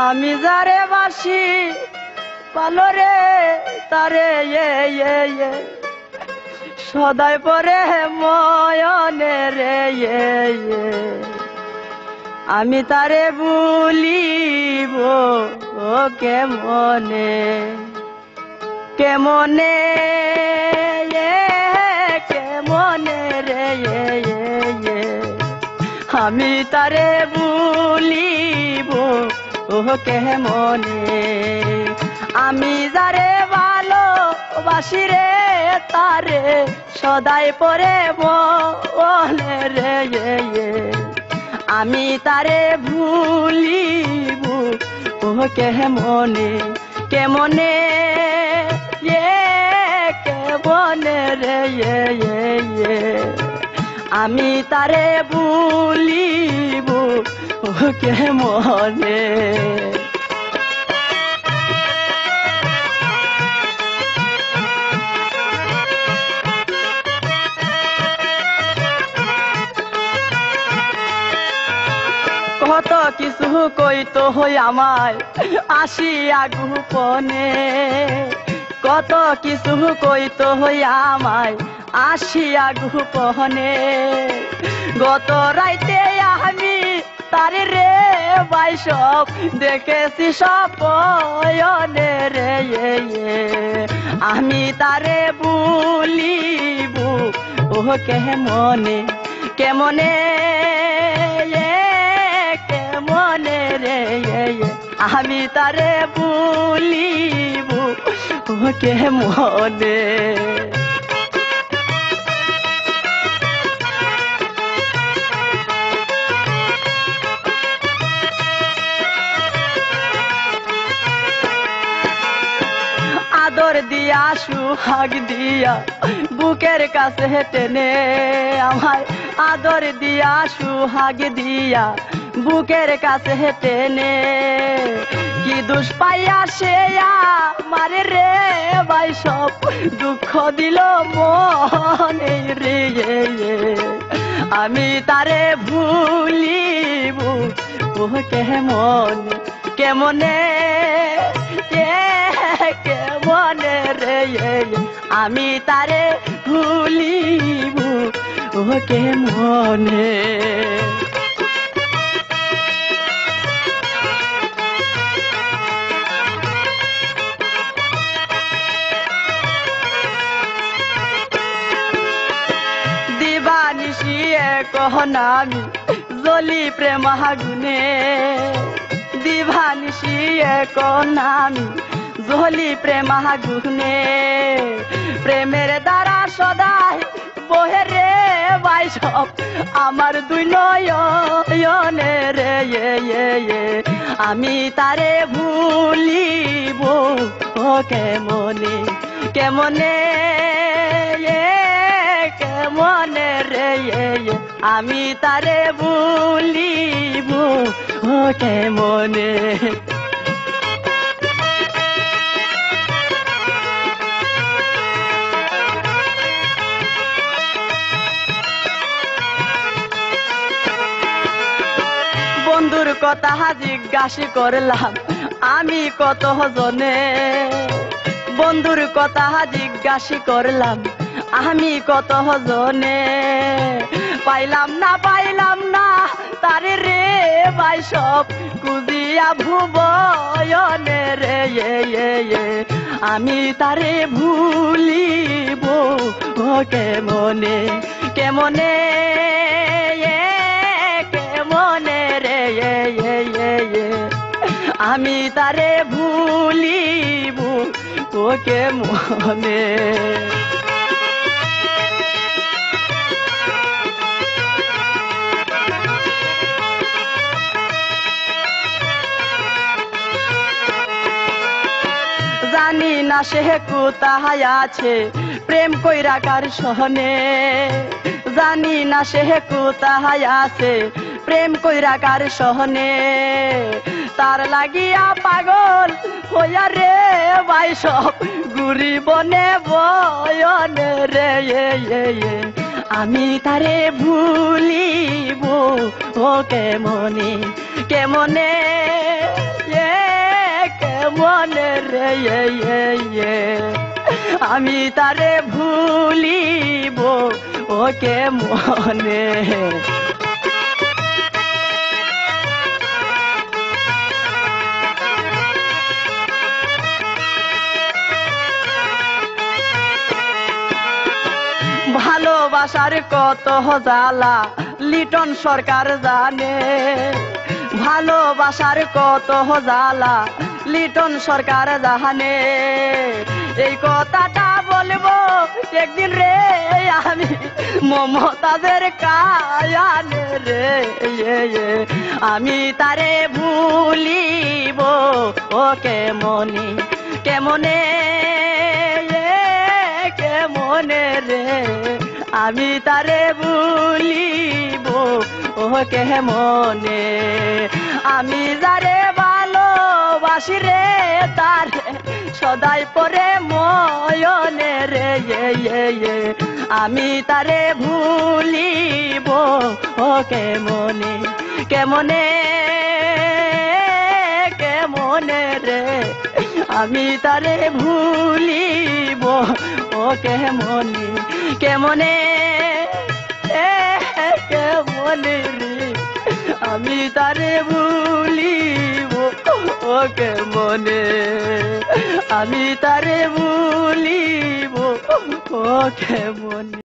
আমি যারে বাসি পালো রে তারে সদাই পরে ময়নে রে আমি তারে ভুলিব কেমনে কেমনে কেমনে রে আমি তারে ভুলিব কেমনে আমি যারে ভালোবাসি রে তারে সদাই পরে বলে রে আমি তারে ভুলিব কেমনে কেমনে কেমনে রে আমি তারে ভুলিব কেমনে কত কিছু কইতো হই আমায় আসিয়া গোপনে কত কিছু কইতো হই আমায় আসিয়া গোপনে গত রাইতে আমি তারে রে ভাই সব দেখেছি সপনে রে আমি তারে ভুলিব কেমনে কেমনে কেমনে রে আমি তারে ভুলিব কেমনে আদর দিয়া সুহাগ দিয়া বুকের কাছে টেনে আমার আদর দিয়া সুহাগ দিয়া বুকের কাছে টেনে কি দুষ পাইয়া সে মারে রে ভাই সব দুঃখ দিল মনে রে আমি তারে ভুলিব কেমনে কেমনে কেমনে রে আমি তারে ভুলিব কেমনে দিবানিশিয়ে কহনামি জলি প্রেম আগুনে দিবানিশিয়ে কহনামি জলি প্রেম আগুনে প্রেমের দ্বারা সদাই বহে রে ভাই সব আমার দুই নয়নে রে আমি তারে ভুলিব কেমনে কেমনে কেমনে রে আমি তারে ভুলিব কেমনে বন্ধুর কথা জিজ্ঞাসা করলাম আমি কত জনে বন্ধুর কথা জিজ্ঞাসা করলাম আমি কত জনে পাইলাম না তারে রে ভাই সব কুজিয়া ভুবনে রে আমি তারে ভুলিব কেমনে কেমনে কেমনে রে আমি তারে ভুলিব কেমনে জানি না সে কোথায় আছে প্রেম কইরা কার সহনে জানি না সে কোথায় আছে প্রেম কইরা কার সহনে তার লাগিয়া পাগল হইয়া রে ভাই সব ঘুরি বনে বয়নে রে আমি তারে ভুলিব ও কেমনে কেমনে কেমনে রে আমি তারে ভুলিব ও কেমনে ভালোবাসার কত জ্বালা লিটন সরকার জানে ভালোবাসার কত জ্বালা লিটন সরকার জানে এই কথাটা বলবো একদিন রে আমি মমতাজের কায়ানে রে আমি তারে ভুলিব ও কেমনে কেমনে কেমনে রে আমি তারে ভুলিব ও কেমনে আমি যারে ভালোবাসি রে তারে সদাই পরে ময়নে রে আমি তারে ভুলিব ও কেমনে কেমনে কেমনে রে আমি তারে ভুলিব ও কেমনে কেমনে কেমনে রে আমি তারে ভুলিব ও কেমনে আমি তারে ভুলিব ও কেমনে।